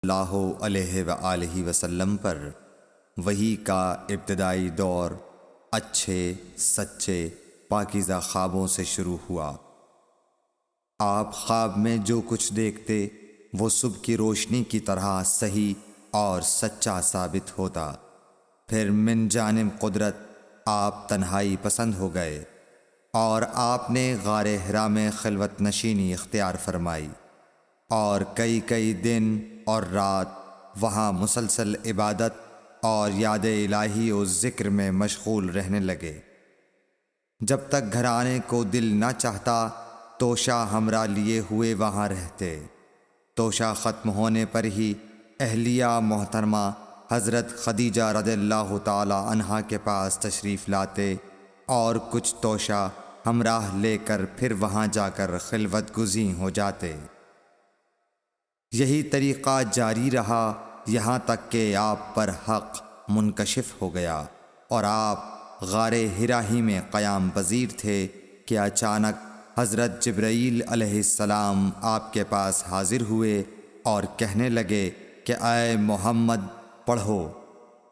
اللہ علیہ وآلہ وسلم پر وحی کا ابتدائی دور اچھے سچے پاکیزہ خوابوں سے شروع ہوا۔ آپ خواب میں جو کچھ دیکھتے وہ صبح کی روشنی کی طرح صحیح اور سچا ثابت ہوتا۔ پھر من جانب قدرت آپ تنہائی پسند ہو گئے اور آپ نے غار حرا میں خلوت نشینی اختیار فرمائی اور کئی دن اور رات وہاں مسلسل عبادت اور یاد الہی و ذکر میں مشغول رہنے لگے۔ جب تک گھر آنے کو دل نہ چاہتا توشہ ہمراہ لیے ہوئے وہاں رہتے۔ توشہ ختم ہونے پر ہی اہلیہ محترمہ حضرت خدیجہ رضی اللہ تعالی عنہا کے پاس تشریف لاتے اور کچھ توشہ ہمراہ لے کر پھر وہاں جا کر خلوت گزین ہو جاتے۔ یہی طریقہ جاری رہا یہاں تک کہ آپ پر حق منکشف ہو گیا اور آپ غار حرا ہی میں قیام پذیر تھے کہ اچانک حضرت جبرائیل علیہ السلام آپ کے پاس حاضر ہوئے اور کہنے لگے کہ اے محمد پڑھو۔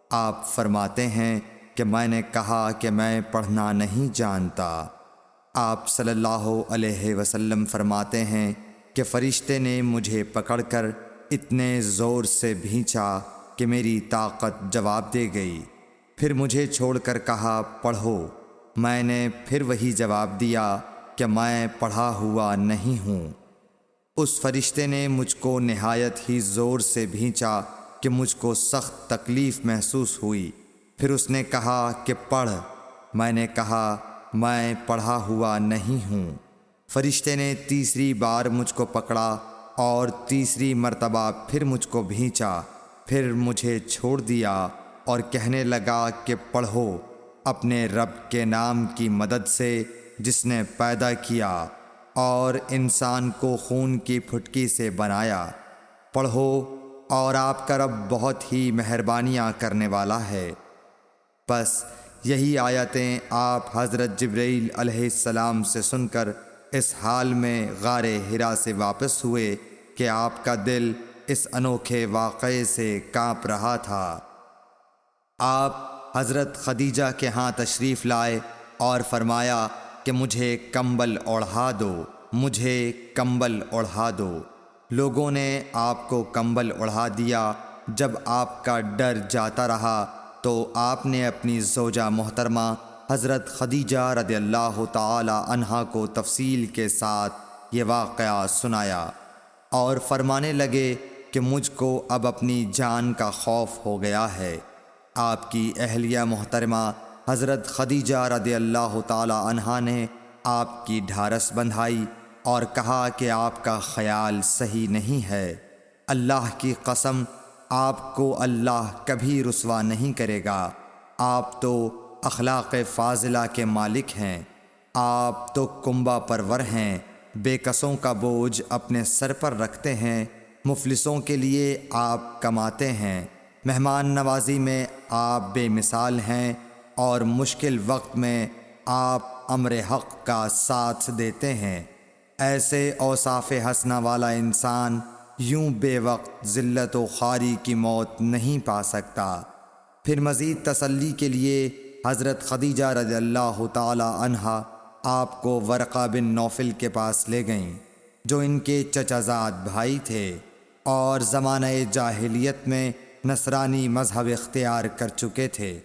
آپ فرماتے ہیں کہ میں نے کہا کہ میں پڑھنا نہیں جانتا۔ آپ صلی اللہ علیہ وسلم فرماتے ہیں کہ فرشتے نے مجھے پکڑ کر اتنے زور سے بھینچا کہ میری طاقت جواب دے گئی۔ پھر مجھے چھوڑ کر کہا پڑھو۔ میں نے پھر وہی جواب دیا کہ میں پڑھا ہوا نہیں ہوں۔ اس فرشتے نے مجھ کو نہایت ہی زور سے بھینچا کہ مجھ کو سخت تکلیف محسوس ہوئی۔ پھر اس نے کہا کہ پڑھ۔ میں نے کہا میں پڑھا ہوا نہیں ہوں۔ فرشتے نے تیسری بار مجھ کو پکڑا اور تیسری مرتبہ پھر مجھ کو بھینچا۔ پھر مجھے چھوڑ دیا اور کہنے لگا کہ پڑھو اپنے رب کے نام کی مدد سے جس نے پیدا کیا اور انسان کو خون کی پھٹکی سے بنایا۔ پڑھو اور آپ کا رب بہت ہی مہربانیاں کرنے والا ہے۔ بس یہی آیتیں آپ حضرت جبرائیل علیہ السلام سے سن کر اس حال میں غار حرا سے واپس ہوئے کہ آپ کا دل اس انوکھے واقعے سے کانپ رہا تھا۔ آپ حضرت خدیجہ کے ہاں تشریف لائے اور فرمایا کہ مجھے کمبل اوڑھا دو، مجھے کمبل اوڑھا دو۔ لوگوں نے آپ کو کمبل اوڑھا دیا۔ جب آپ کا ڈر جاتا رہا تو آپ نے اپنی زوجہ محترمہ حضرت خدیجہ رضی اللہ تعالی عنہا کو تفصیل کے ساتھ یہ واقعہ سنایا اور فرمانے لگے کہ مجھ کو اب اپنی جان کا خوف ہو گیا ہے۔ آپ کی اہلیہ محترمہ حضرت خدیجہ رضی اللہ تعالی عنہا نے آپ کی ڈھارس بندھائی اور کہا کہ آپ کا خیال صحیح نہیں ہے۔ اللہ کی قسم آپ کو اللہ کبھی رسوا نہیں کرے گا۔ آپ تو اخلاق فاضلہ کے مالک ہیں۔ آپ تو کنبہ پرور ہیں، بے کسوں کا بوجھ اپنے سر پر رکھتے ہیں، مفلسوں کے لیے آپ کماتے ہیں، مہمان نوازی میں آپ بے مثال ہیں اور مشکل وقت میں آپ امر حق کا ساتھ دیتے ہیں۔ ایسے اوصاف حسنہ والا انسان یوں بے وقت ذلت و خواری کی موت نہیں پا سکتا۔ پھر مزید تسلی کے لیے حضرت خدیجہ رضی اللہ تعالی عنہا آپ کو ورقہ بن نوفل کے پاس لے گئیں جو ان کے چچا زاد بھائی تھے اور زمانہ جاہلیت میں نصرانی مذہب اختیار کر چکے تھے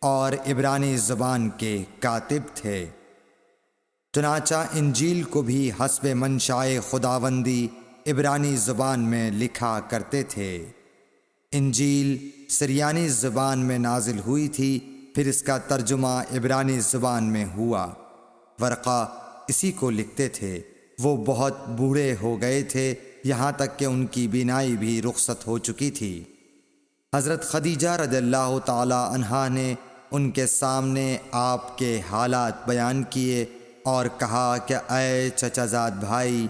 اور عبرانی زبان کے کاتب تھے۔ چنانچہ انجیل کو بھی حسب منشائے خداوندی عبرانی زبان میں لکھا کرتے تھے۔ انجیل سریانی زبان میں نازل ہوئی تھی، پھر اس کا ترجمہ عبرانی زبان میں ہوا۔ ورقہ اسی کو لکھتے تھے۔ وہ بہت بوڑھے ہو گئے تھے، یہاں تک کہ ان کی بینائی بھی رخصت ہو چکی تھی۔ حضرت خدیجہ رضی اللہ تعالی عنہا نے ان کے سامنے آپ کے حالات بیان کیے اور کہا کہ اے چچا زاد بھائی،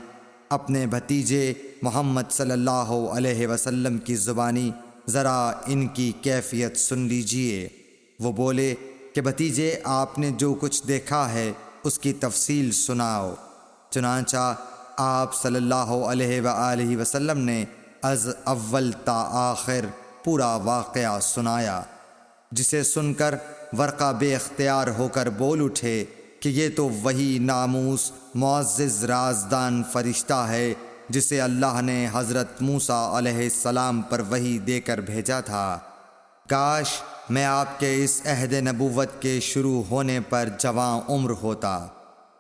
اپنے بھتیجے محمد صلی اللہ علیہ وسلم کی زبانی ذرا ان کی کیفیت سن لیجئے۔ وہ بولے کہ بھتیجے آپ نے جو کچھ دیکھا ہے اس کی تفصیل سناؤ۔ چنانچہ آپ صلی اللہ علیہ وآلہ وسلم نے از اول تا آخر پورا واقعہ سنایا، جسے سن کر ورقہ بے اختیار ہو کر بول اٹھے کہ یہ تو وہی ناموس معزز رازدان فرشتہ ہے جسے اللہ نے حضرت موسیٰ علیہ السلام پر وحی دے کر بھیجا تھا۔ کاش میں آپ کے اس عہد نبوت کے شروع ہونے پر جواں عمر ہوتا،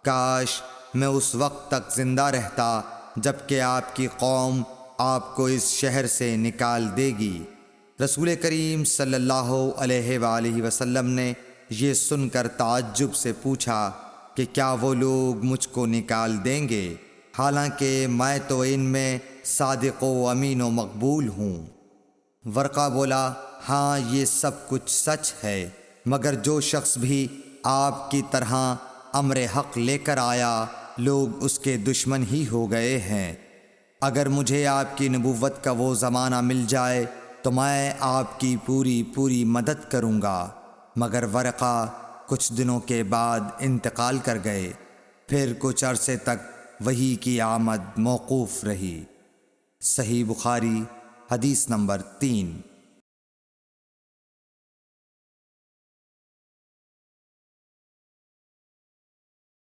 کاش میں اس وقت تک زندہ رہتا جب کہ آپ کی قوم آپ کو اس شہر سے نکال دے گی۔ رسول کریم صلی اللہ علیہ وآلہ وسلم نے یہ سن کر تعجب سے پوچھا کہ کیا وہ لوگ مجھ کو نکال دیں گے، حالانکہ میں تو ان میں صادق و امین و مقبول ہوں۔ ورقہ بولا، ہاں یہ سب کچھ سچ ہے، مگر جو شخص بھی آپ کی طرح امر حق لے کر آیا لوگ اس کے دشمن ہی ہو گئے ہیں۔ اگر مجھے آپ کی نبوت کا وہ زمانہ مل جائے تو میں آپ کی پوری مدد کروں گا، مگر ورقہ کچھ دنوں کے بعد انتقال کر گئے، پھر کچھ عرصے تک وحی کی آمد موقوف رہی۔ صحیح بخاری حدیث نمبر 3۔